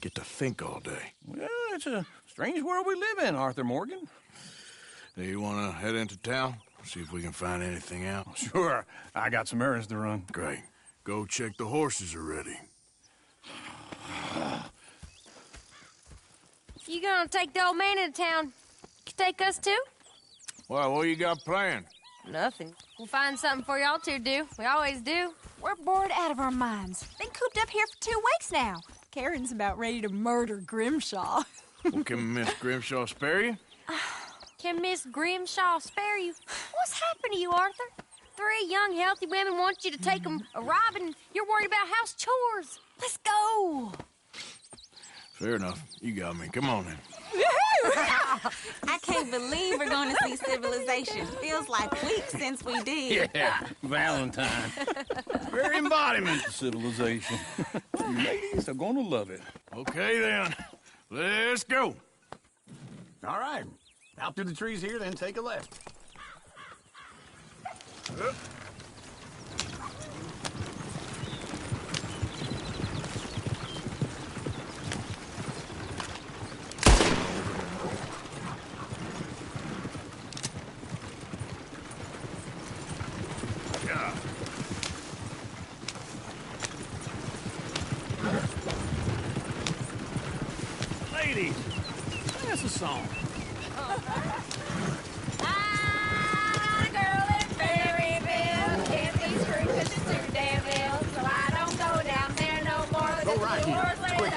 Get to think all day. Well, it's a strange world we live in, Arthur Morgan. Do you want to head into town? See if we can find anything out? Sure. I got some errands to run. Great. Go check the horses are ready. You gonna take the old man into town? You take us too? Well, what you got planned? Nothing. We'll find something for y'all to do. We always do. We're bored out of our minds. Been cooped up here for 2 weeks now. Karen's about ready to murder Grimshaw. Well, can Miss Grimshaw spare you? Can Miss Grimshaw spare you? What's happened to you, Arthur? 3 young, healthy women want you to take them a robbing. You're worried about house chores. Let's go. Fair enough. You got me. Come on then. I can't believe we're going to see civilization. Feels like weeks since we did. Yeah, Valentine. Very embodiment of civilization. You ladies are gonna love it. Okay then. Let's go. All right. Out through the trees here, then take a left. Ladies, that's a song. Go right here. Quick.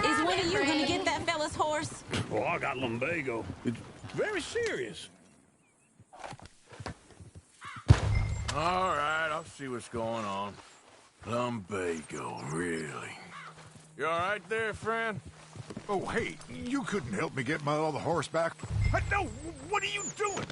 Is one of you gonna get that fella's horse? Oh, I got lumbago. It's very serious. All right, I'll see what's going on. Lumbago, really? You all right there, friend? Oh, hey, you couldn't help me get my other horse back. No, what are you doing?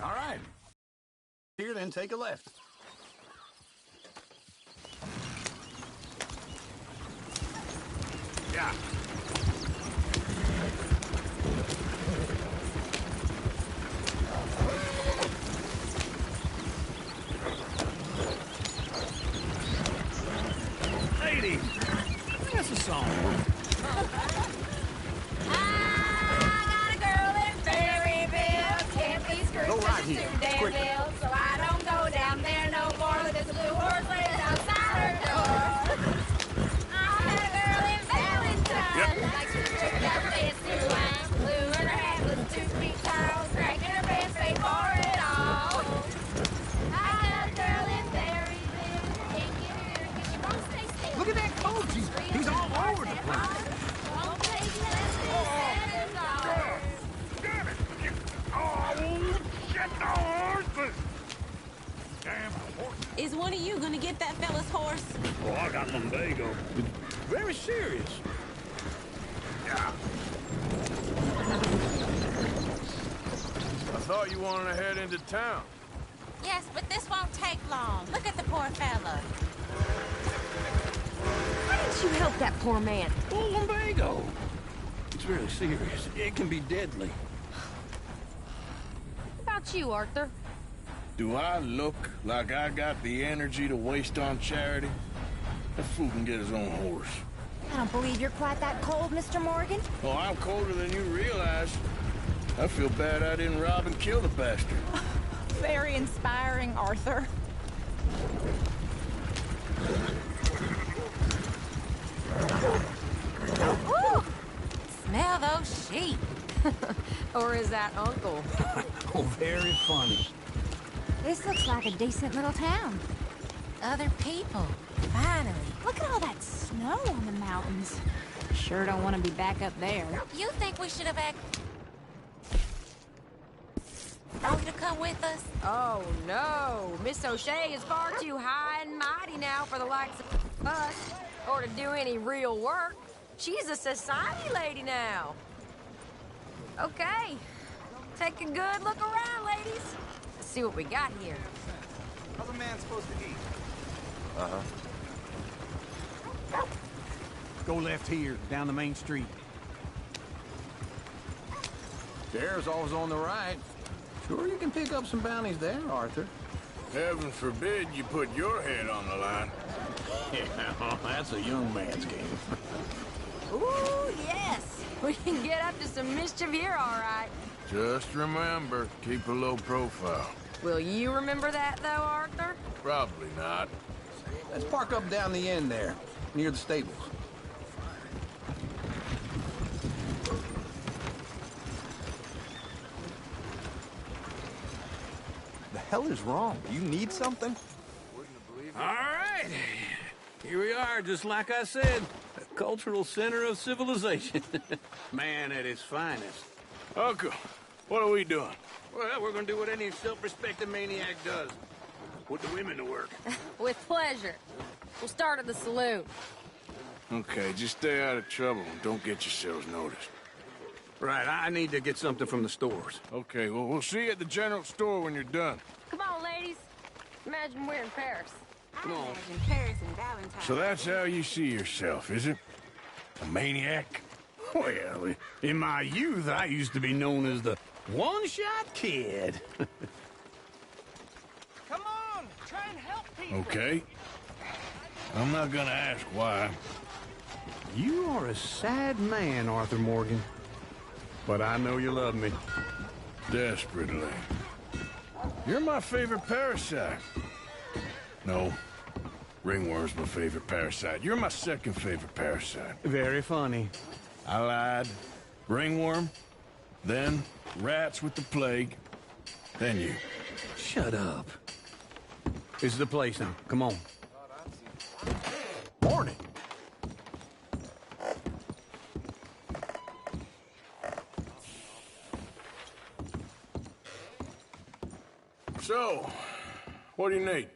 All right. Here, then take a left. Yeah. Ladies, that's a song. Go right here. Quick. So I don't go down there no more with this blue horse laid outside her door. I had a girl in Valentine. Like she took that fancy wine. Blue in her hat was 2 feet tall. Cracking her pants, paid for it all. I had a girl in Berryville. Can't get her 'cause she won't stay still. Look at that coach. He's all over the place. Won't take less than $7. Damn it! Oh, shit, the horses! Damn horses. Is one of you gonna get that fella's horse? Oh, I got lumbago. It's very serious. Yeah. I thought you wanted to head into town. Yes, but this won't take long. Look at the poor fella. Why didn't you help that poor man? Oh, lumbago. It's really serious. It can be deadly. What about you, Arthur? Do I look like I got the energy to waste on charity? That fool can get his own horse. I don't believe you're quite that cold, Mr. Morgan. Oh, I'm colder than you realize. I feel bad I didn't rob and kill the bastard. Very inspiring, Arthur. Or is that Uncle? Oh, very funny. This looks like a decent little town. Other people. Finally. Look at all that snow on the mountains. Sure don't want to be back up there. You think we should have want you to come with us? Oh, no. Miss O'Shea is far too high and mighty now for the likes of us, or to do any real work. She's a society lady now. Okay. Take a good look around, ladies. Let's see what we got here. How's a man supposed to eat? Go left here, down the main street. There's always on the right. Sure you can pick up some bounties there, Arthur. Heaven forbid you put your head on the line. Yeah, that's a young man's game. Ooh, yes. We can get up to some mischief here, all right. Just remember, keep a low profile. Will you remember that, though, Arthur? Probably not. Let's park up down the end there, near the stables. The hell is wrong? You need something? All right. Here we are, just like I said. A cultural center of civilization. Man at his finest. Uncle, what are we doing? Well, we're gonna do what any self-respecting maniac does. Put the women to work. With pleasure. We'll start at the saloon. Okay, just stay out of trouble and don't get yourselves noticed. Right, I need to get something from the stores. Okay, well, we'll see you at the general store when you're done. Come on, ladies. Imagine we're in Paris. Come on. In Paris and Valentine. So that's how you see yourself, is it? A maniac? Well, in my youth, I used to be known as the one-shot kid. Come on! Try and help people! Okay. I'm not gonna ask why. You are a sad man, Arthur Morgan. But I know you love me. Desperately. You're my favorite parasite. No. Ringworm's my favorite parasite. You're my second favorite parasite. Very funny. I lied. Ringworm. Then rats with the plague. Then you. Shut up. This is the place now. Come on. Morning. So, what do you need?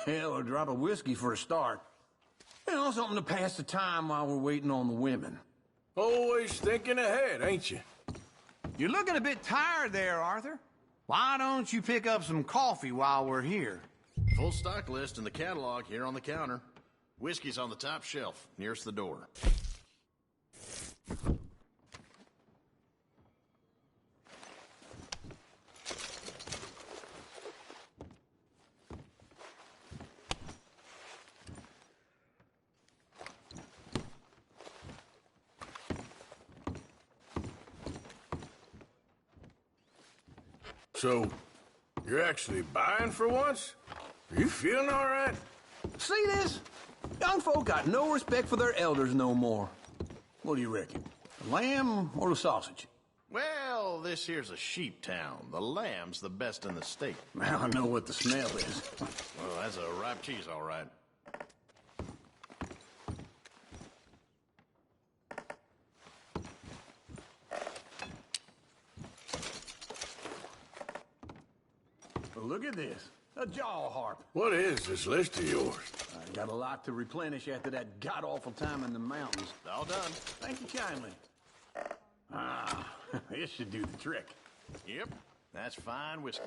Hell, a drop of whiskey for a start. You know, something to pass the time while we're waiting on the women. Always thinking ahead, ain't you? You're looking a bit tired there, Arthur. Why don't you pick up some coffee while we're here? Full stock list in the catalog here on the counter. Whiskey's on the top shelf, nearest the door. So, you're actually buying for once? Are you feeling all right? See this? Young folk got no respect for their elders no more. What do you reckon? The lamb or the sausage? Well, this here's a sheep town. The lamb's the best in the state. Now I know what the smell is. Well, that's a ripe cheese, all right. Well, look at this. A jaw harp. What is this list of yours? I got a lot to replenish after that god-awful time in the mountains. All done. Thank you kindly. Ah, this should do the trick. Yep, that's fine whiskey.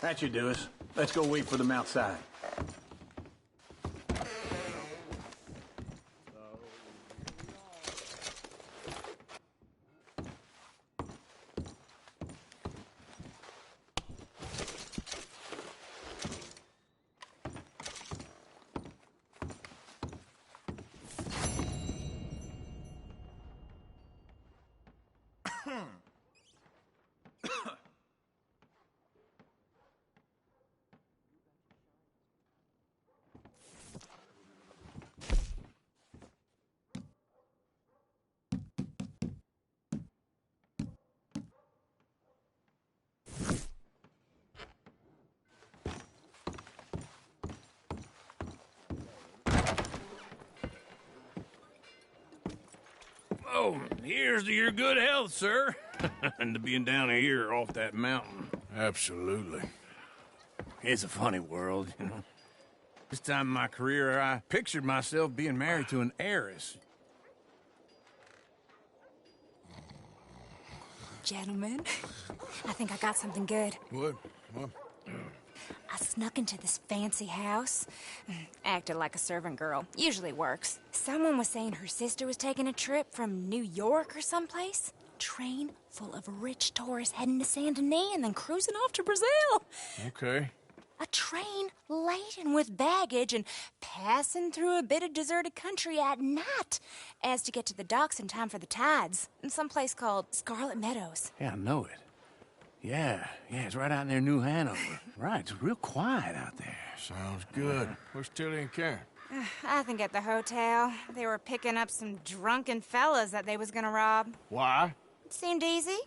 That should do us. Let's go wait for them outside. So, here's to your good health, sir. And to being down here off that mountain. Absolutely. It's a funny world, you know. This time in my career, I pictured myself being married to an heiress. Gentlemen, I think I got something good. What? I snuck into this fancy house. Acted like a servant girl. Usually works. Someone was saying her sister was taking a trip from New York or someplace. Train full of rich tourists heading to Saint Denis and then cruising off to Brazil. Okay. A train laden with baggage and passing through a bit of deserted country at night as to get to the docks in time for the tides in some place called Scarlet Meadows. Yeah, I know it. Yeah, it's right out near New Hanover. Right, it's real quiet out there. Sounds good. Where's Tilly and Karen? I think at the hotel. They were picking up some drunken fellas that they was gonna rob. Why? It seemed easy.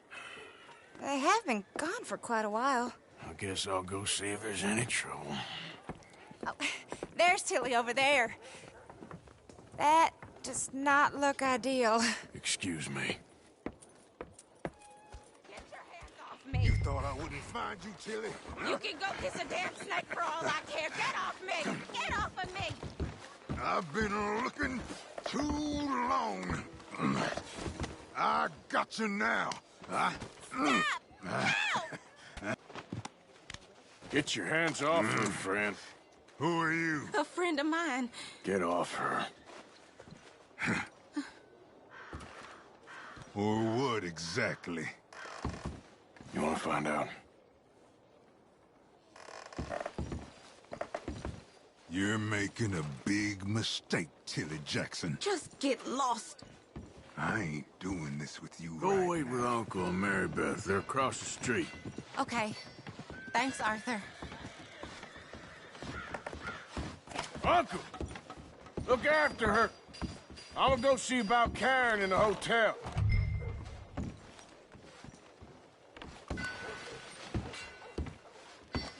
They have been gone for quite a while. I guess I'll go see if there's any trouble. Oh, there's Tilly over there. That does not look ideal. Excuse me. Get your hands off me. You thought I wouldn't find you, Tilly? You can go kiss a damn snake for all I care. Get off me! Get off of me! I've been looking too long. I got you now. Stop! No! Get your hands off her, friend. Who are you? A friend of mine. Get off her. Or what exactly? You want to find out? You're making a big mistake, Tilly Jackson. Just get lost. I ain't doing this with you Go right wait now. with Uncle and Mary Beth. They're across the street. Okay. Thanks, Arthur. Uncle! Look after her. I'm gonna go see about Karen in the hotel.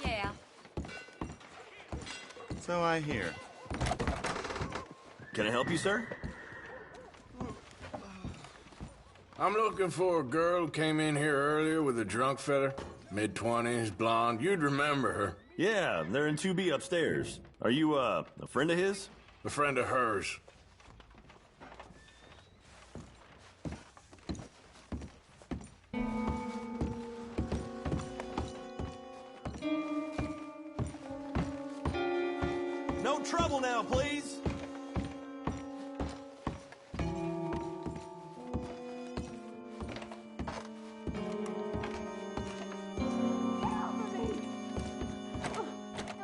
Yeah. So I hear. Can I help you, sir? I'm looking for a girl who came in here earlier with a drunk fella. Mid-20s, blonde. You'd remember her. Yeah, they're in 2B upstairs. Are you, a friend of his? A friend of hers. No trouble now, please.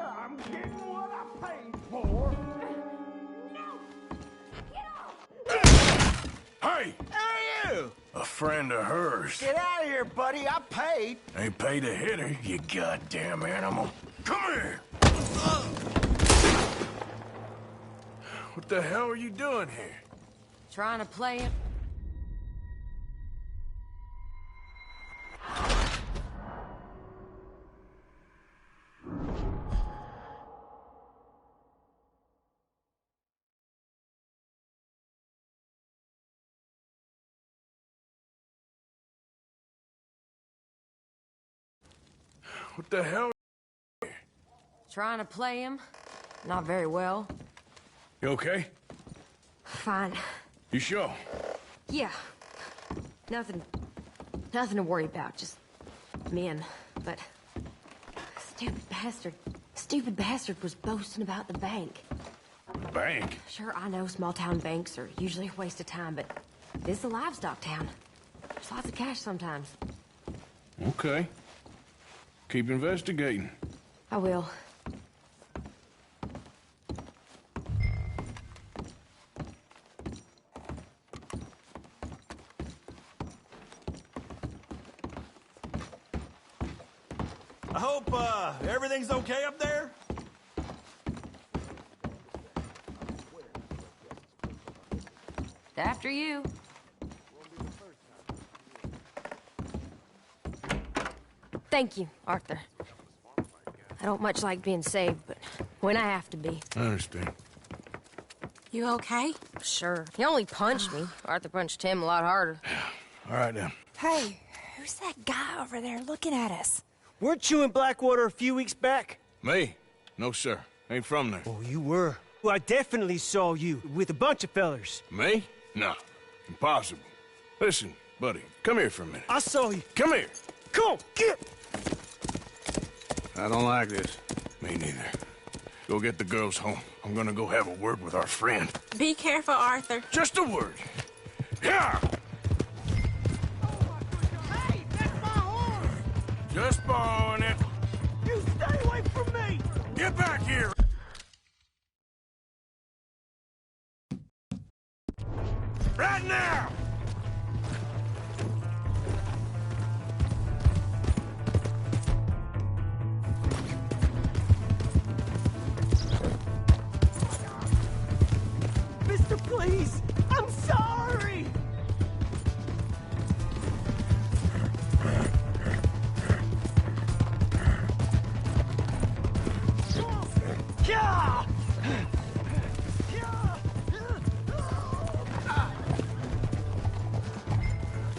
I'm getting what I paid for. Hey! Hey, you! A friend of hers. Get out of here, buddy. I paid. Ain't paid to hit her, you goddamn animal. Come here! What the hell are you doing here? Trying to play him. What the hell? Trying to play him. Not very well. You okay? Fine. You sure? Yeah. Nothing to worry about. Just men. But stupid bastard was boasting about the bank. Bank? Sure, I know small town banks are usually a waste of time, but this is a livestock town. There's lots of cash sometimes. Okay. Keep investigating. I will. I hope, everything's okay up there? After you. Thank you, Arthur. I don't much like being saved, but when I have to be. I understand. You okay? Sure. He only punched me. Arthur punched him a lot harder. All right, then. Hey, who's that guy over there looking at us? Weren't you in Blackwater a few weeks back? Me? No, sir. Ain't from there. Oh, you were. Well, I definitely saw you with a bunch of fellers. Me? No. Impossible. Listen, buddy, come here for a minute. I saw you. Come here. Come on, get! I don't like this. Me neither. Go get the girls home. I'm gonna go have a word with our friend. Be careful, Arthur. Just a word. Yeah! Hey, that's my horse! Just borrowing it. You stay away from me! Get back here! Right now! Mister, please! I'm sorry! Yeah!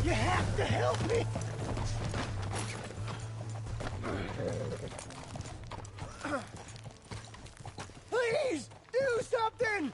You have to help me! Please, do something!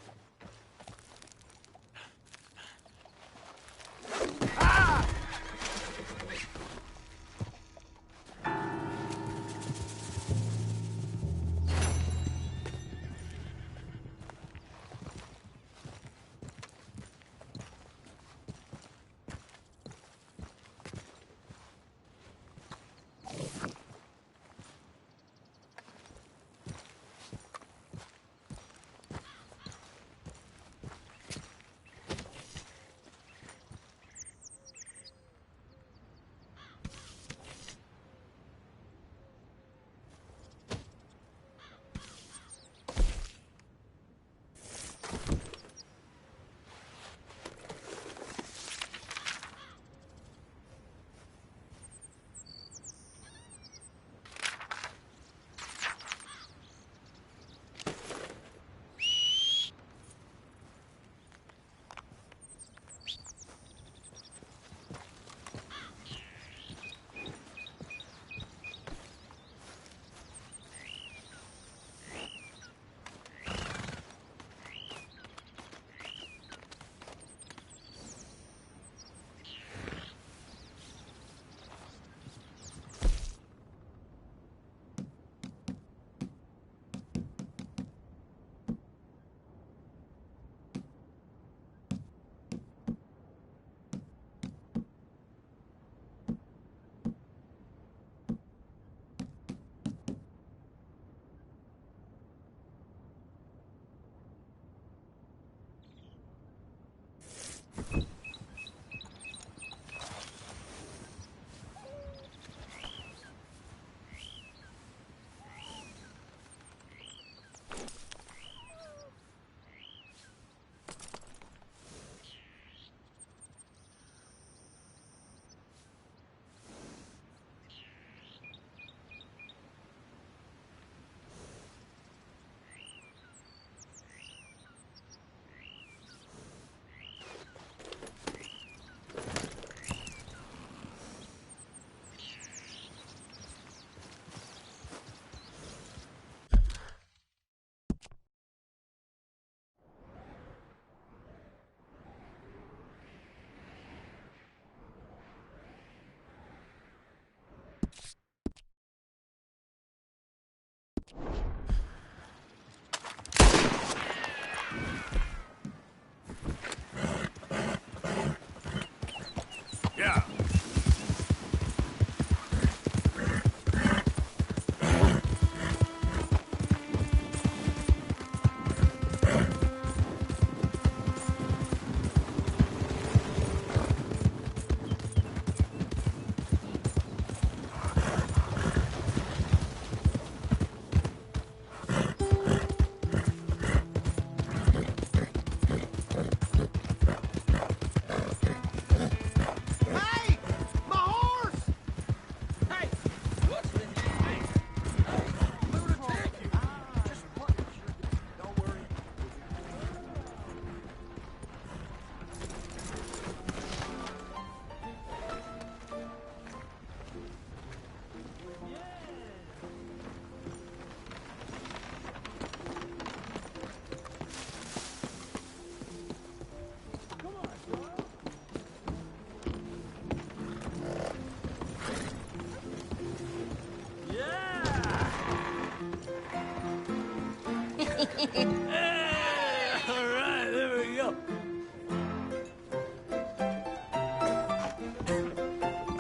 All right, there we go.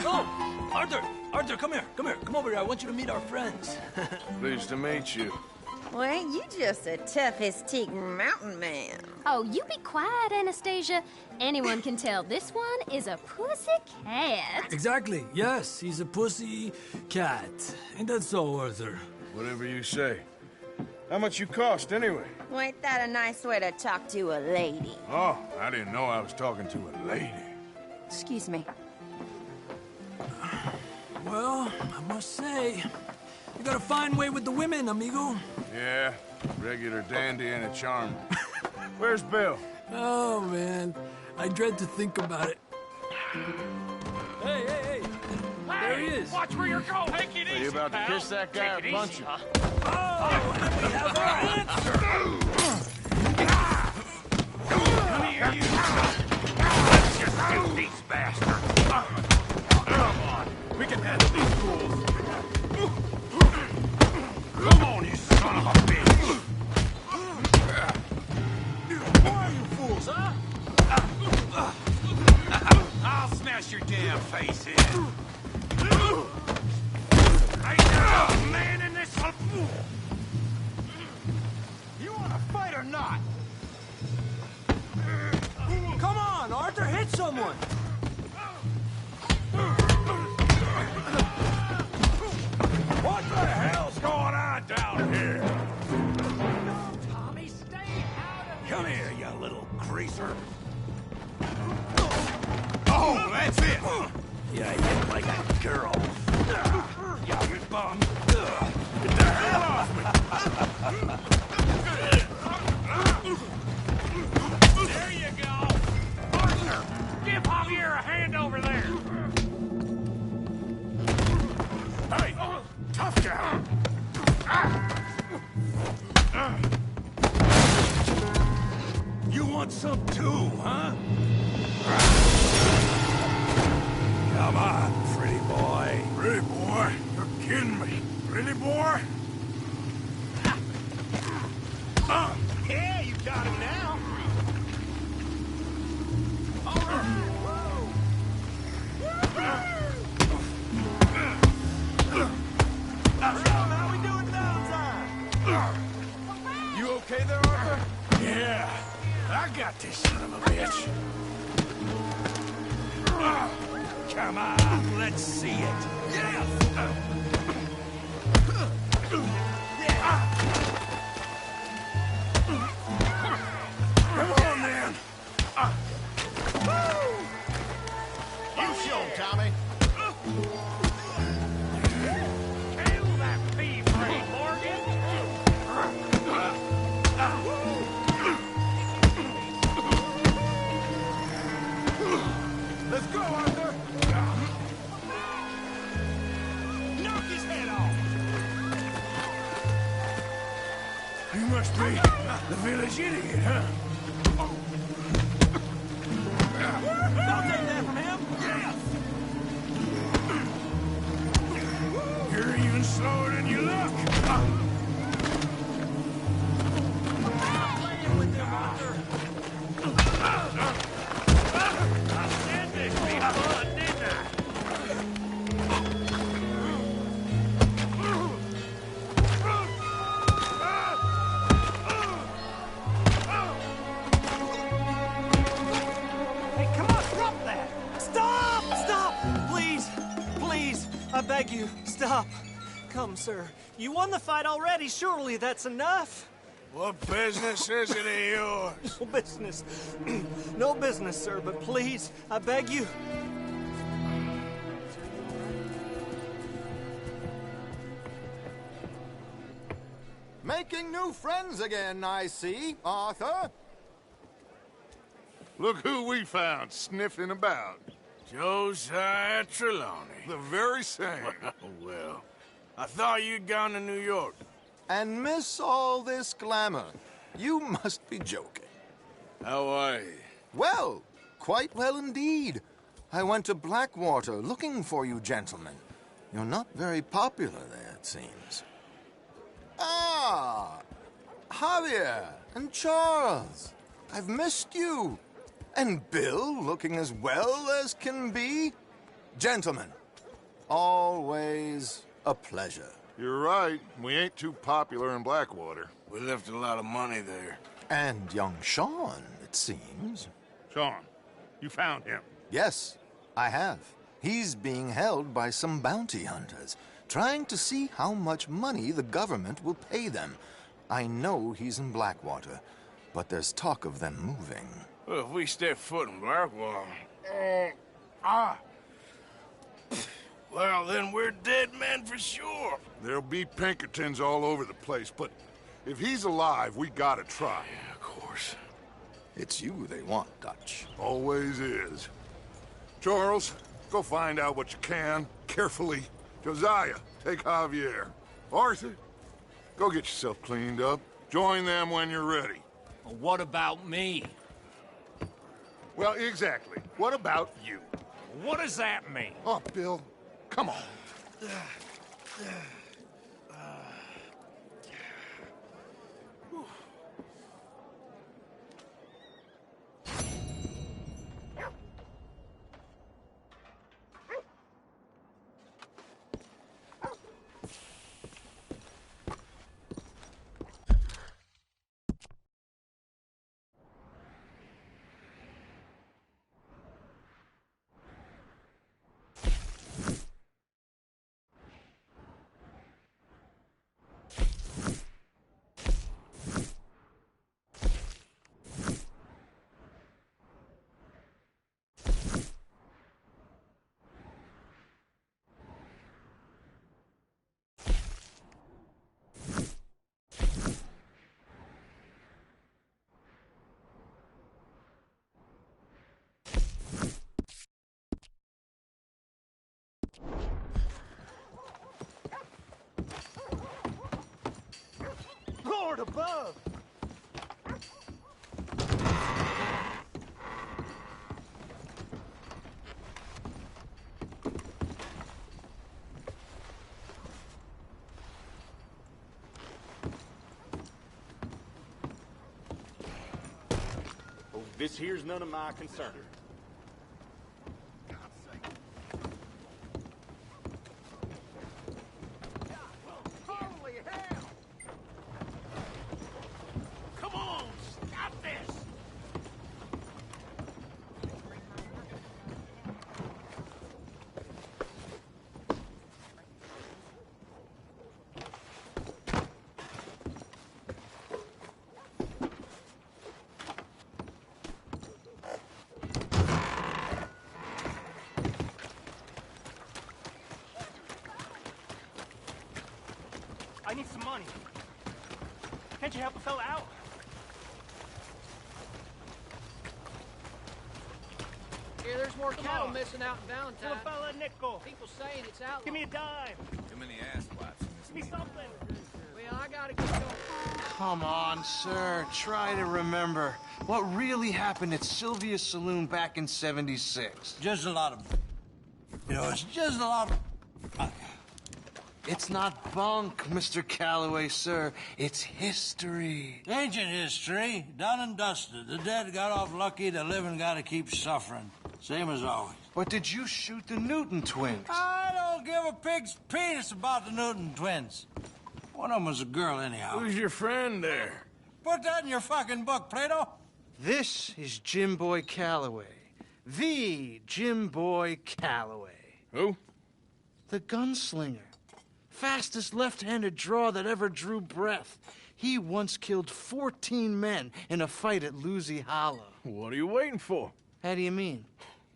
Oh, Arthur, come here. Come over here. I want you to meet our friends. Pleased to meet you. Well, ain't you just a tough-as-teak mountain man? Oh, you be quiet, Anastasia. Anyone can tell this one is a pussy cat. Exactly. Yes, he's a pussy cat. Ain't that so, Arthur? Whatever you say. How much you cost, anyway? Well, ain't that a nice way to talk to a lady? Oh, I didn't know I was talking to a lady. Excuse me. Well, I must say, you got a fine way with the women, amigo. Yeah, regular dandy and a charm. Where's Bill? Oh, man. I dread to think about it. Hey! There he is. Watch where you're going. Take it easy, Are you about to pal. kiss that guy or punch him? Oh, and we have our answer. Come here, you. Let's just do these bastards. Come on. We can handle these fools. Come on, you son of a bitch. Why are you fools, huh? I'll smash your damn face in. Ain't there a man in this one? You wanna fight or not? Come on, Arthur, hit someone! What the hell's going on down here? Tommy, stay out of Come here, you little greaser. Oh, that's it! Yeah, you hit like a girl. You bum. Get the hell off me! There you go! Partner, give Javier a hand over there! Hey, tough guy! You want some too, huh? Come on, pretty boy. Pretty boy? You're kidding me. Pretty boy? Yeah, you got him now. All right. How we doing downtime? You okay there, Arthur? Yeah, I got this son of a bitch. Come on, let's see it. Yes! Come on, then. You show him, Tommy. Kill that thief, Ray Morgan. Let's go, Arthur. Knock his head off. You must be the village idiot, huh? Don't take that from him. Yes. You're even slower than you look. Playing with him, Arthur. I said this be fun, didn't I? Hey, come on, stop that! Stop! Stop! Please! Please! I beg you, stop. Come, sir. You won the fight already. Surely that's enough. What business is it of yours? No business. No business, sir, but please, I beg you. Making new friends again, I see, Arthur. Look who we found sniffing about. Josiah Trelawney. The very same. Well, I thought you'd gone to New York. And miss all this glamour. You must be joking. How are you? Well, quite well indeed. I went to Blackwater looking for you gentlemen. You're not very popular there, it seems. Ah! Javier and Charles. I've missed you. And Bill looking as well as can be. Gentlemen, always a pleasure. You're right. We ain't too popular in Blackwater. We left a lot of money there. And young Sean, it seems. Sean, you found him. Yes, I have. He's being held by some bounty hunters, trying to see how much money the government will pay them. I know he's in Blackwater, but there's talk of them moving. Well, if we step foot in Blackwater... well, then we're dead men for sure. There'll be Pinkertons all over the place, but if he's alive, we gotta try. Yeah, of course. It's you they want, Dutch. Always is. Charles, go find out what you can, carefully. Josiah, take Javier. Arthur, go get yourself cleaned up. Join them when you're ready. Well, what about me? Well, exactly. What about you? What does that mean? Oh, Bill, come on. Lord above! Oh, this here's none of my concern. I need some money. Can't you help a fella out? Here, there's more cattle missing out in Valentine. Give a fella a nickel. People saying it's outlawed. Give me a dime. Too many ass wipes. Give me something. Well, I gotta get going. Come on, sir. Try to remember what really happened at Sylvia's Saloon back in '76. Just a lot of... it's just a lot of... It's not bunk, Mr. Calloway, sir. It's history. Ancient history, done and dusted. The dead got off lucky, the living gotta keep suffering. Same as always. But did you shoot the Newton twins? I don't give a pig's penis about the Newton twins. One of them was a girl, anyhow. Who's your friend there? Put that in your fucking book, Plato. This is Jim Boy Calloway. The Jim Boy Calloway. Who? The gunslinger. Fastest left-handed draw that ever drew breath. He once killed 14 men in a fight at Lucy Hollow. What are you waiting for? How do you mean?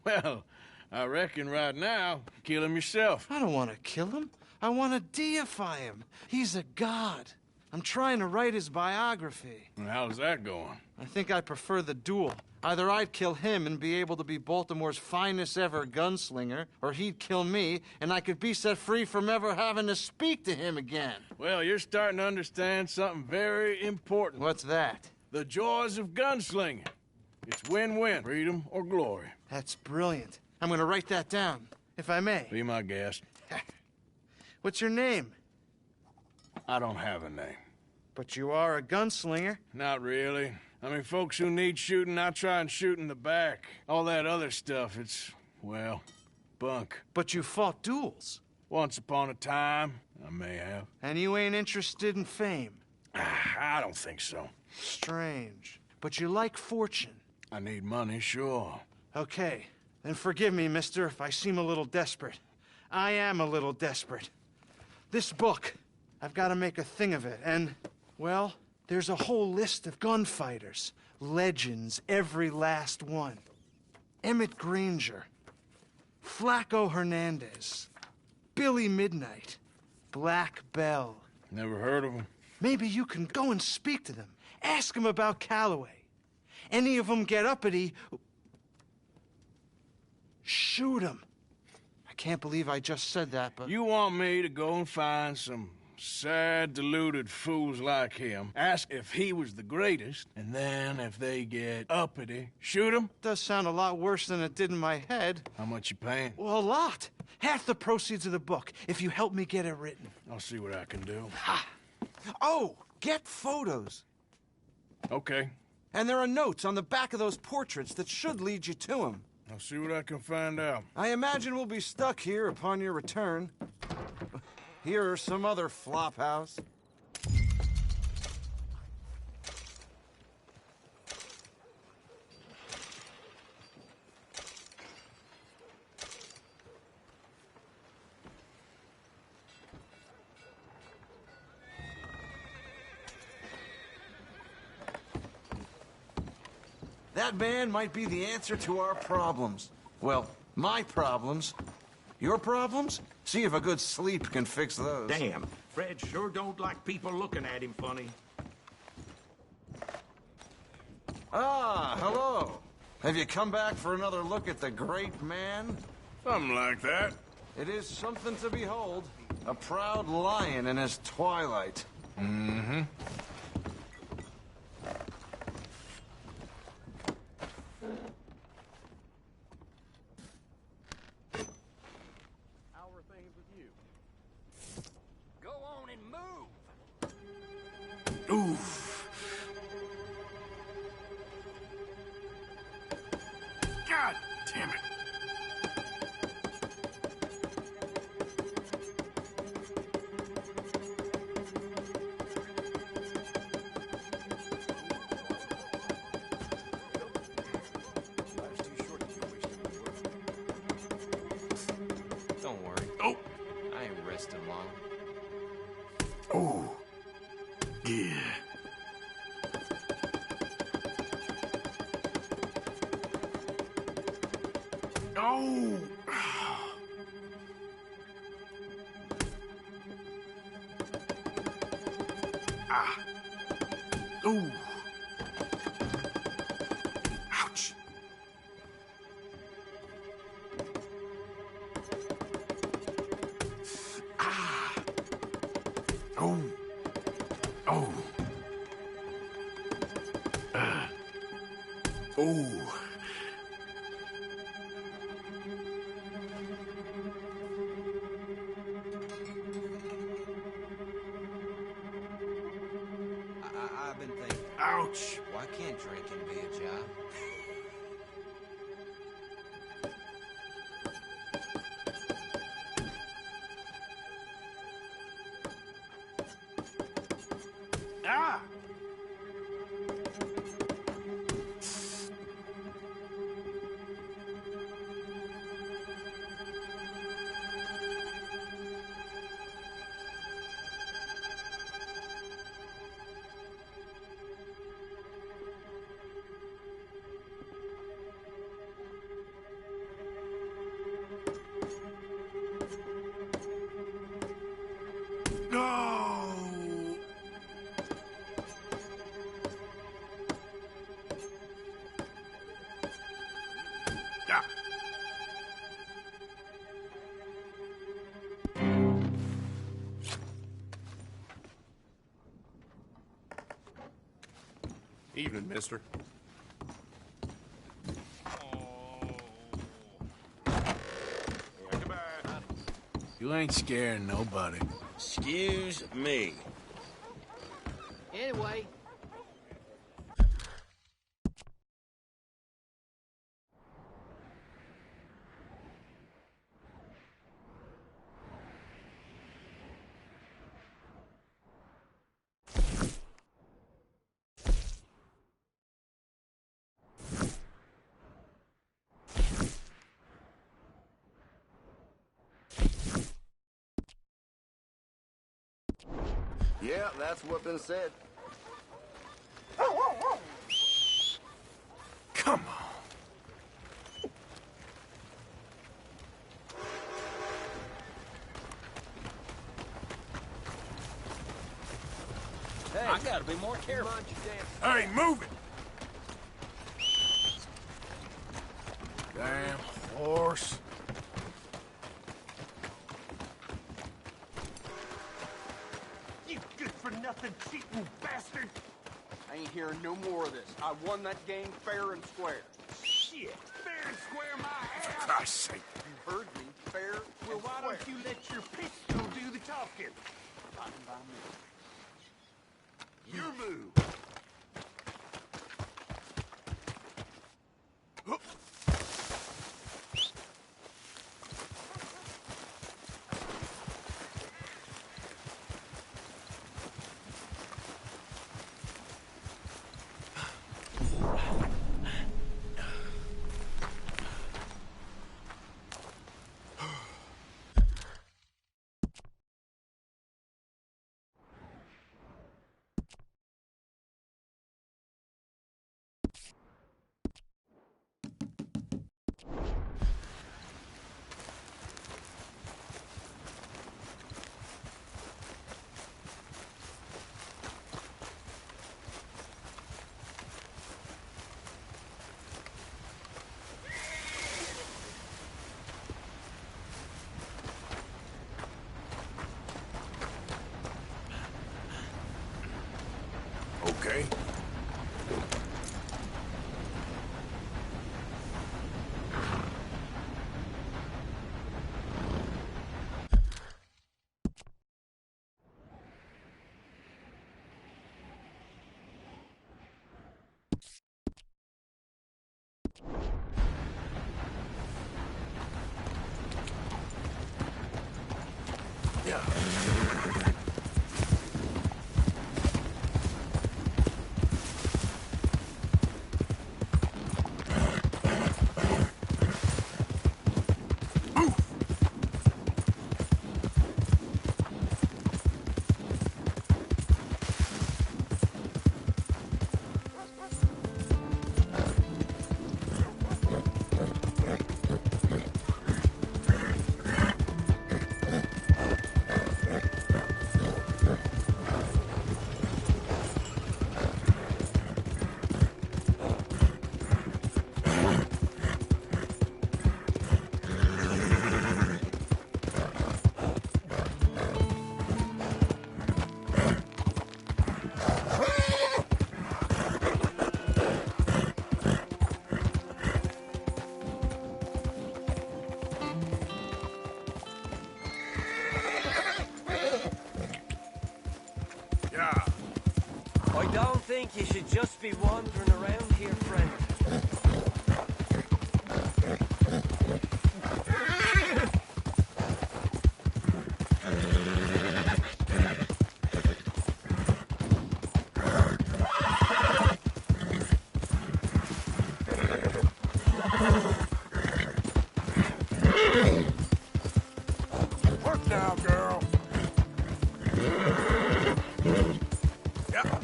Well, I reckon right now, kill him yourself. I don't want to kill him. I want to deify him. He's a god. I'm trying to write his biography. And how's that going? I think I prefer the duel. Either I'd kill him and be able to be Baltimore's finest ever gunslinger, or he'd kill me and I could be set free from ever having to speak to him again. Well, you're starting to understand something very important. What's that? The joys of gunslinging. It's win-win, freedom or glory. That's brilliant. I'm going to write that down, if I may. Be my guest. What's your name? I don't have a name. But you are a gunslinger. Not really. I mean, folks who need shooting, I try and shoot in the back. All that other stuff, it's, well, bunk. But you fought duels. Once upon a time, I may have. And you ain't interested in fame. I don't think so. Strange. But you like fortune. I need money, sure. Okay. Then forgive me, mister, if I seem a little desperate. I am a little desperate. This book, I've got to make a thing of it, and, well, there's a whole list of gunfighters. Legends, every last one. Emmett Granger, Flaco Hernandez, Billy Midnight, Black Bell. Never heard of them. Maybe you can go and speak to them. Ask them about Calloway. Any of them get uppity, shoot them. I can't believe I just said that, but... You want me to go and find some sad, deluded fools like him, ask if he was the greatest, and then if they get uppity, shoot him? Does sound a lot worse than it did in my head. How much you paying? Well, a lot. Half the proceeds of the book, if you help me get it written. I'll see what I can do. Ha! Oh, get photos. Okay. And there are notes on the back of those portraits that should lead you to him. I'll see what I can find out. I imagine we'll be stuck here upon your return. Here are some other flophouse. That man might be the answer to our problems. Well, my problems. Your problems? See if a good sleep can fix those. Damn, Fred sure don't like people looking at him funny. Ah, hello. Have you come back for another look at the great man? Something like that. It is something to behold. A proud lion in his twilight. Mm-hmm. Oof. God damn it. Don't worry. Oh. I ain't resting long. Oh. Yeah. Oh. Ah. Ooh. Ouch. Ah. Oh. Oh. Oh. I've been thinking. Ouch. Why can't drinking be a job? Ah. No. Ah. Evening, mister. You ain't scaring nobody. Excuse me. Anyway, Yeah, that's what been said. Come on. Hey, I gotta be more careful. Hey, move it! Damn horse. You good-for-nothing cheating bastard! I ain't hearing no more of this. I won that game fair and square. Shit! Fair and square my ass! For Christ's sake. You heard me. Fair and square. Well, why don't you let your pistol do the talking? Fine by me. Your move. Okay. Yeah. I don't think you should just be wandering around here, friend. Work now, girl. Yeah.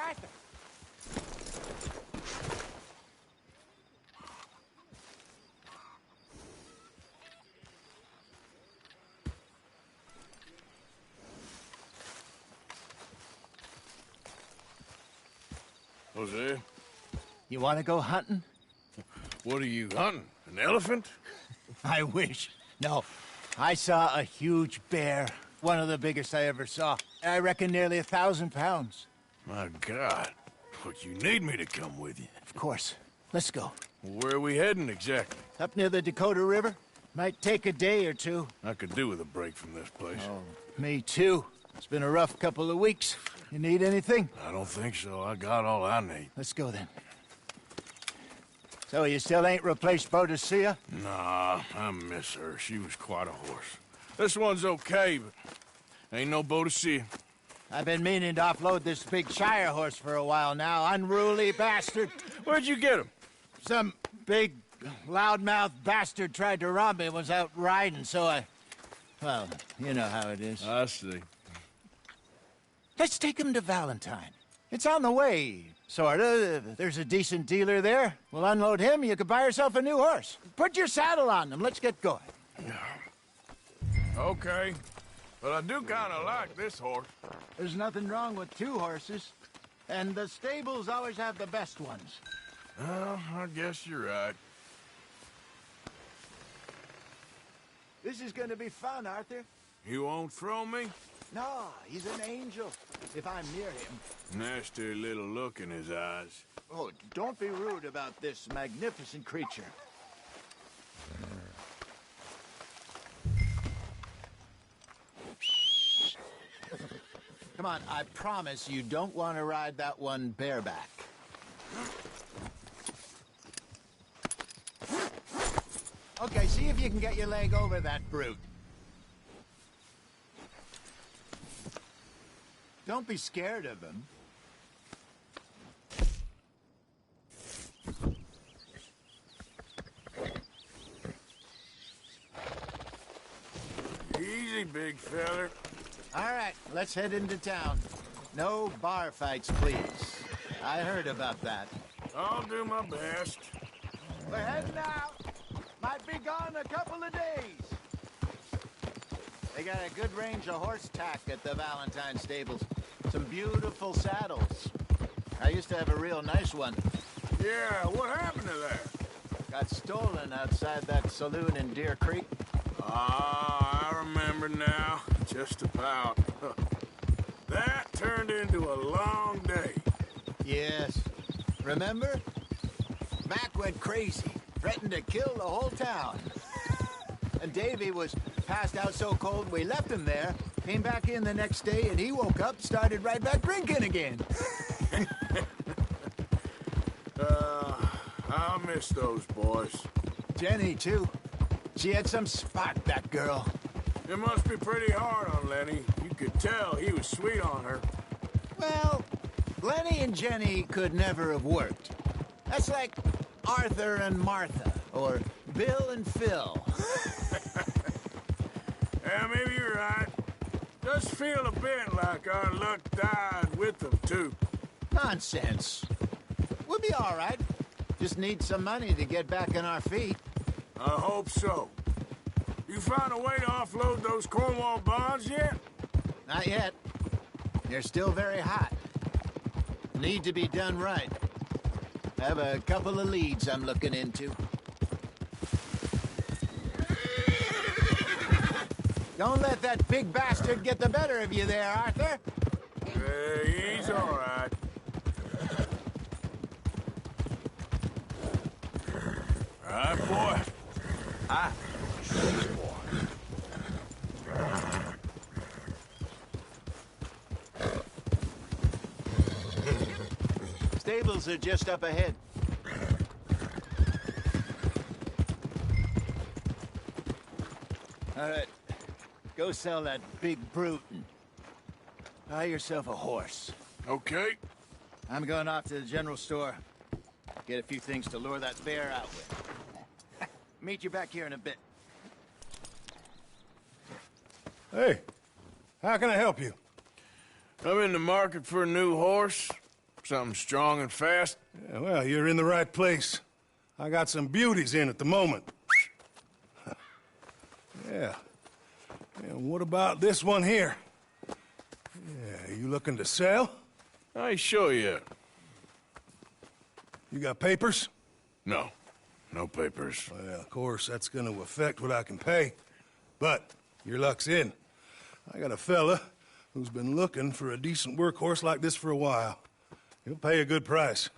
Arthur! Jose? You want to go hunting? What are you hunting? An elephant? I wish. No. I saw a huge bear. One of the biggest I ever saw. I reckon nearly 1,000 pounds. My God. But you need me to come with you. Of course. Let's go. Where are we heading exactly? Up near the Dakota River. Might take a day or two. I could do with a break from this place. Oh, me too. It's been a rough couple of weeks. You need anything? I don't think so. I got all I need. Let's go then. So you still ain't replaced Boadicea? Nah, I miss her. She was quite a horse. This one's okay, but ain't no Boadicea. I've been meaning to offload this big Shire horse for a while now. Unruly bastard. Where'd you get him? Some big, loudmouth bastard tried to rob me and was out riding, so I... Well, you know how it is. I see. Let's take him to Valentine. It's on the way, sorta. There's a decent dealer there. We'll unload him, you could buy yourself a new horse. Put your saddle on him, let's get going. Okay. But I do kind of like this horse. There's nothing wrong with two horses. And the stables always have the best ones. Well, I guess you're right. This is gonna be fun, Arthur. You won't throw me? No, he's an angel. If I'm near him. Nasty little look in his eyes. Oh, don't be rude about this magnificent creature. Come on, I promise you don't want to ride that one bareback. Okay, see if you can get your leg over that brute. Don't be scared of him. Easy, big feller. All right, let's head into town. No bar fights, please. I heard about that. I'll do my best. We're heading out. Might be gone a couple of days. They got a good range of horse tack at the Valentine stables. Some beautiful saddles. I used to have a real nice one. Yeah, what happened to that? Got stolen outside that saloon in Deer Creek. Ah, I remember now. Just about. That turned into a long day. Yes. Remember? Mac went crazy. Threatened to kill the whole town. And Davy was passed out so cold we left him there. Came back in the next day and he woke up, started right back drinking again. I'll miss those boys. Jenny, too. She had some spark, that girl. It must be pretty hard on Lenny. You could tell he was sweet on her. Well, Lenny and Jenny could never have worked. That's like Arthur and Martha, or Bill and Phil. Yeah, maybe you're right. Does feel a bit like our luck died with them, too. Nonsense. We'll be all right. Just need some money to get back on our feet. I hope so. You found a way to offload those Cornwall bonds yet? Not yet. They're still very hot. Need to be done right. I have a couple of leads I'm looking into. Don't let that big bastard get the better of you there, Arthur. He's all right. All right, boy. Ah. Stables are just up ahead. All right. Go sell that big brute and buy yourself a horse. Okay. I'm going off to the general store. Get a few things to lure that bear out with. Meet you back here in a bit. Hey, how can I help you? I'm in the market for a new horse. Something strong and fast? Yeah, well, you're in the right place. I got some beauties in at the moment. Yeah. And what about this one here? Yeah, you looking to sell? I ain't sure yet. You got papers? No. No papers. Well, of course, that's gonna affect what I can pay. But your luck's in. I got a fella who's been looking for a decent workhorse like this for a while. He'll pay a good price.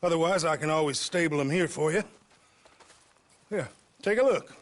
Otherwise, I can always stable him here for you. Here, take a look.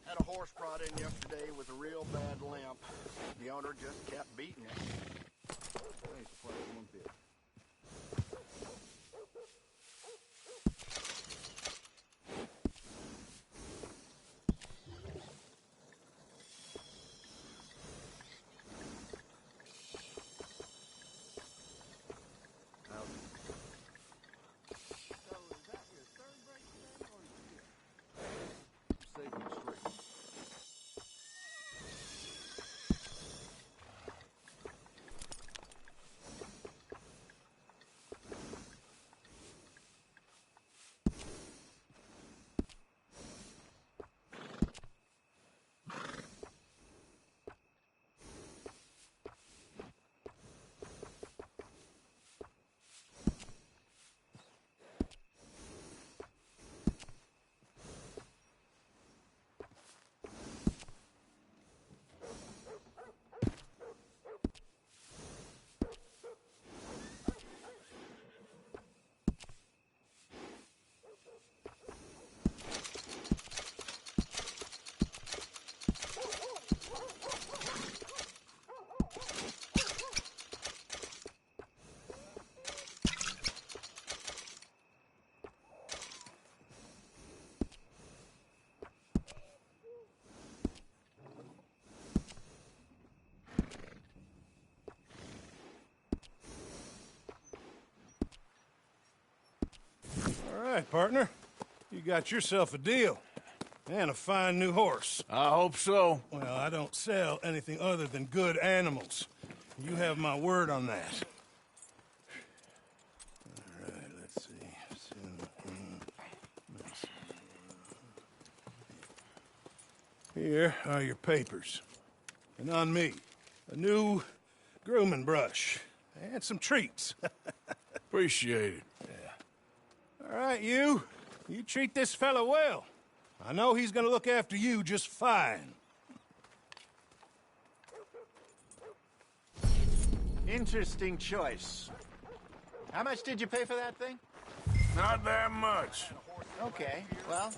Had a horse brought in yesterday with a real bad limp. The owner just kept beating it. I ain't surprised one bit. right, partner. You got yourself a deal. And a fine new horse. I hope so. Well, I don't sell anything other than good animals. You have my word on that. All right, let's see. Here are your papers. And on me, a new grooming brush and some treats. Appreciate it. Yeah. All right, you treat this fella well. I know he's gonna look after you just fine. Interesting choice. How much did you pay for that thing? Not that much. Okay, well,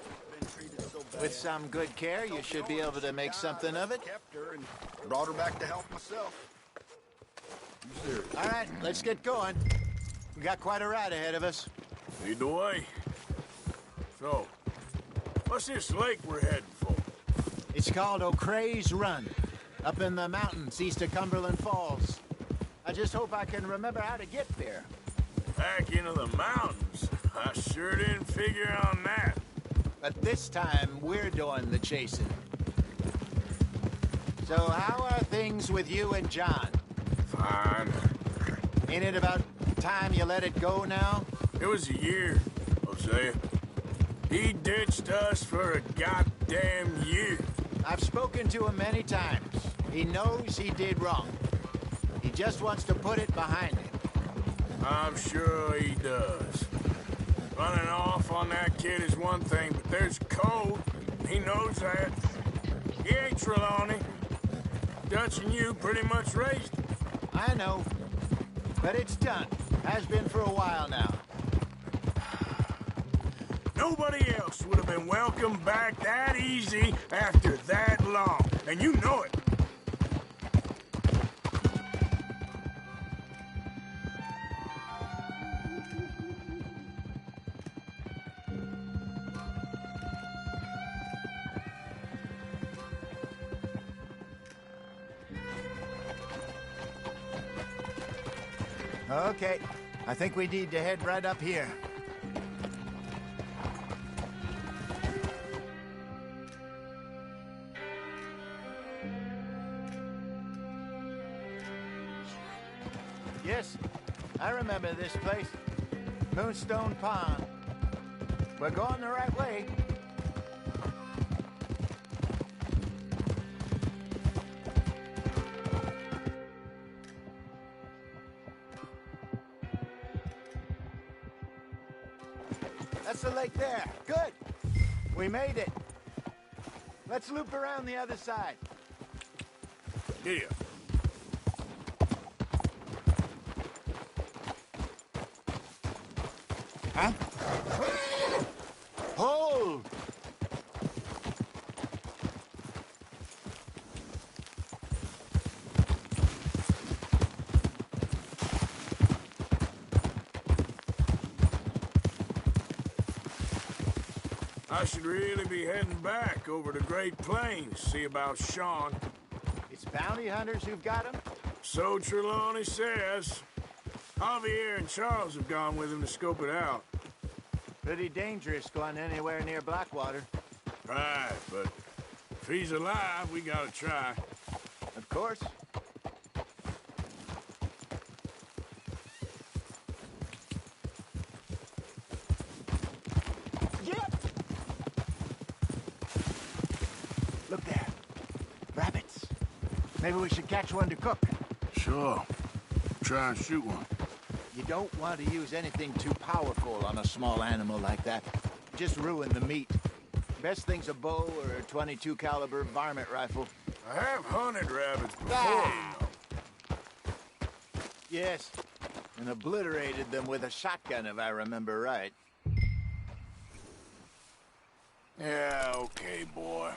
with some good care, you should be able to make something of it. Kept her and brought her back to health myself. You serious? All right, let's get going. We got quite a ride ahead of us. Lead the way. So, what's this lake we're heading for? It's called O'Creagh's Run, up in the mountains east of Cumberland Falls. I just hope I can remember how to get there. Back into the mountains? I sure didn't figure on that. But this time, we're doing the chasing. So how are things with you and John? Fine. Ain't it about time you let it go now? It was a year, Hosea. He ditched us for a goddamn year. I've spoken to him many times. He knows he did wrong. He just wants to put it behind him. I'm sure he does. Running off on that kid is one thing, but there's code. He knows that. He ain't Trelawney. Dutch and you pretty much raised him. I know. But it's done. Has been for a while now. Nobody else would have been welcomed back that easy after that long. And you know it. Okay, I think we need to head right up here. Yes, I remember this place. Moonstone Pond. We're going the right way. That's the lake there. Good. We made it. Let's loop around the other side. Here. Huh? Hold! I should really be heading back over to Great Plains, see about Sean. It's bounty hunters who've got him? So Trelawney says. Javier and Charles have gone with him to scope it out. Pretty dangerous going anywhere near Blackwater. Right, but if he's alive, we gotta try. Of course. Yep. Look there. Rabbits. Maybe we should catch one to cook. Sure. Try and shoot one. You don't want to use anything too powerful on a small animal like that. Just ruin the meat. Best thing's a bow or a .22 caliber varmint rifle. I have hunted rabbits before, Ah! you know. Yes, and obliterated them with a shotgun, if I remember right. Yeah, okay, boy.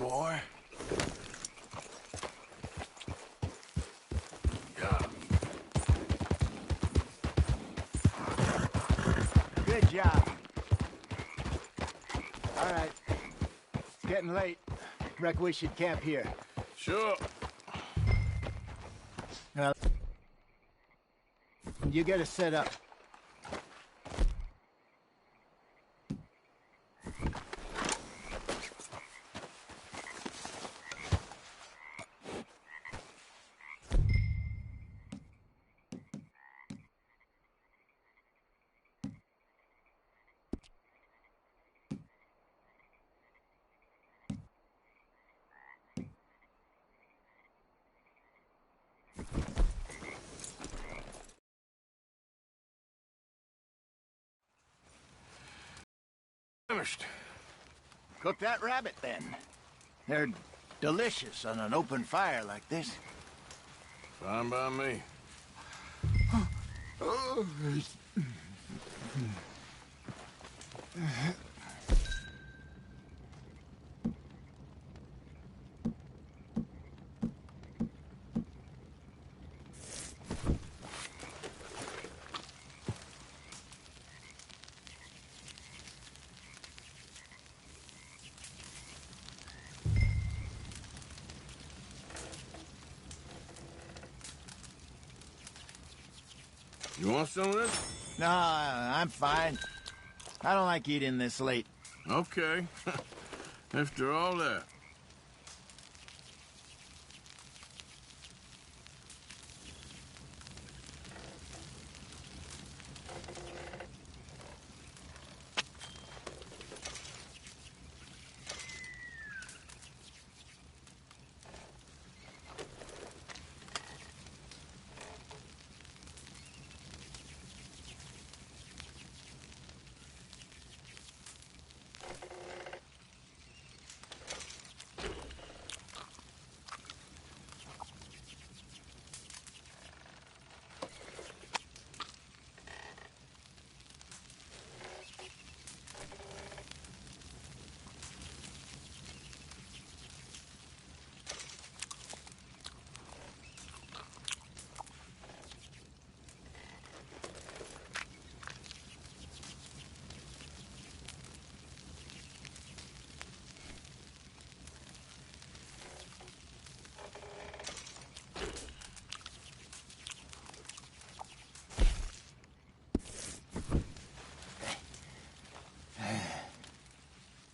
boy. Good job. All right. It's getting late. Reckon we should camp here. Sure. Well, you get us set up. Finished. Cook that rabbit, then. They're delicious on an open fire like this. Fine by me. You want some of this? No, I'm fine. I don't like eating this late. Okay. After all that.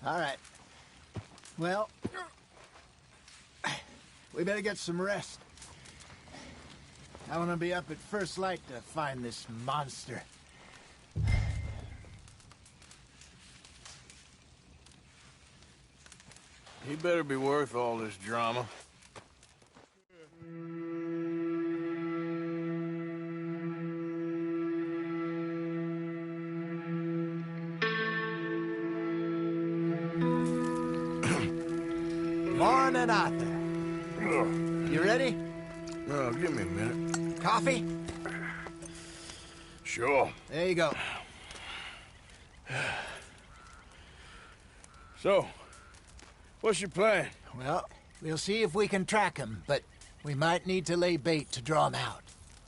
All right. Well, we better get some rest. I want to be up at first light to find this monster. He better be worth all this drama. Morning, Arthur. You ready? Oh, give me a minute. Coffee? Sure. There you go. So, what's your plan? Well, we'll see if we can track him, but we might need to lay bait to draw him out.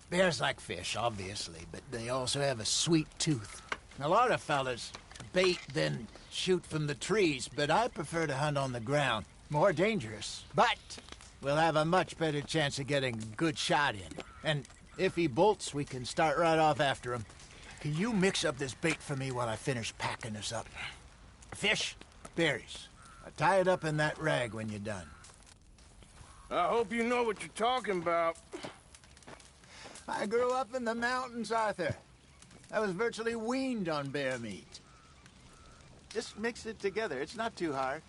Bears like fish, obviously, but they also have a sweet tooth. A lot of fellas bait, then shoot from the trees, but I prefer to hunt on the ground. More dangerous, but we'll have a much better chance of getting a good shot in. And if he bolts, we can start right off after him. Can you mix up this bait for me while I finish packing this up? Fish, berries. Tie it up in that rag when you're done. I hope you know what you're talking about. I grew up in the mountains, Arthur. I was virtually weaned on bear meat. Just mix it together. It's not too hard.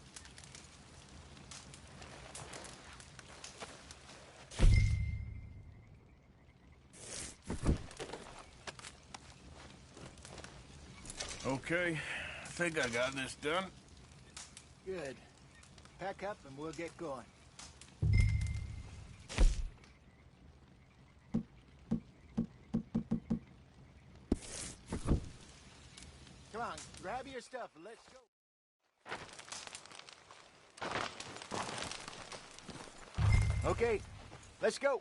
Okay, I think I got this done. Good. Pack up and we'll get going. Come on, grab your stuff and let's go. Okay, let's go.